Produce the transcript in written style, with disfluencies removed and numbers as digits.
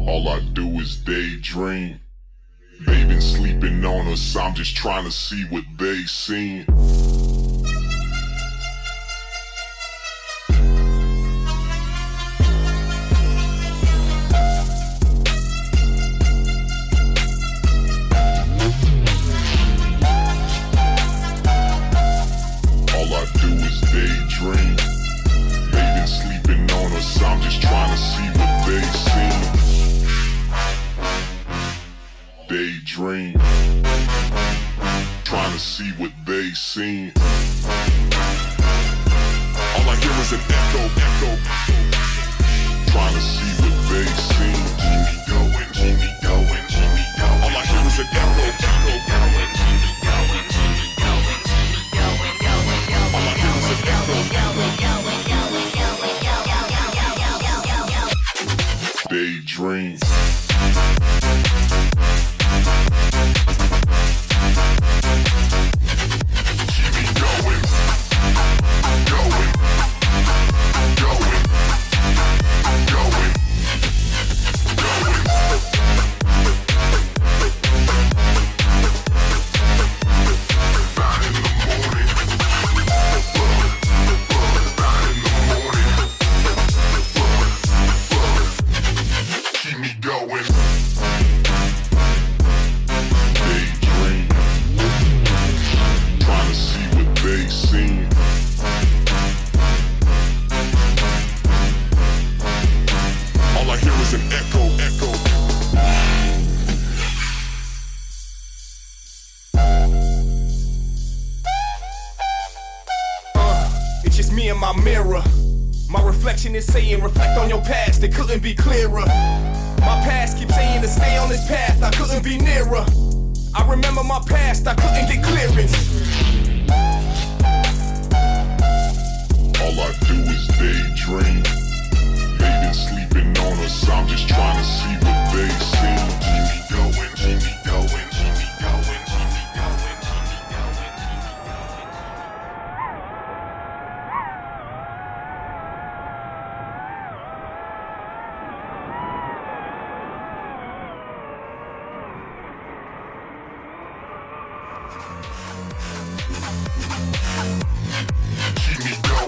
All I do is daydream. They been sleeping on us, I'm just trying to see what they seen. All I do is daydream. They been sleeping on us, I'm just trying to see what they seen. Daydream, trying to see what they seen. All I hear is an echo, echo. Trying to see what they seen. Keep me going, keep me going, keep me going. All I hear is an echo, echo. All I hear is an echo. Daydream. Is saying reflect on your past, it couldn't be clearer. My past keeps saying to stay on this path, I couldn't be nearer. I remember my past, I couldn't get clearance. All I do is daydream. They been sleeping on us, I'm just trying to see what they seen. Keep me going, keep me going, keep me going, keep me going, keep me going, keep me Keep me going.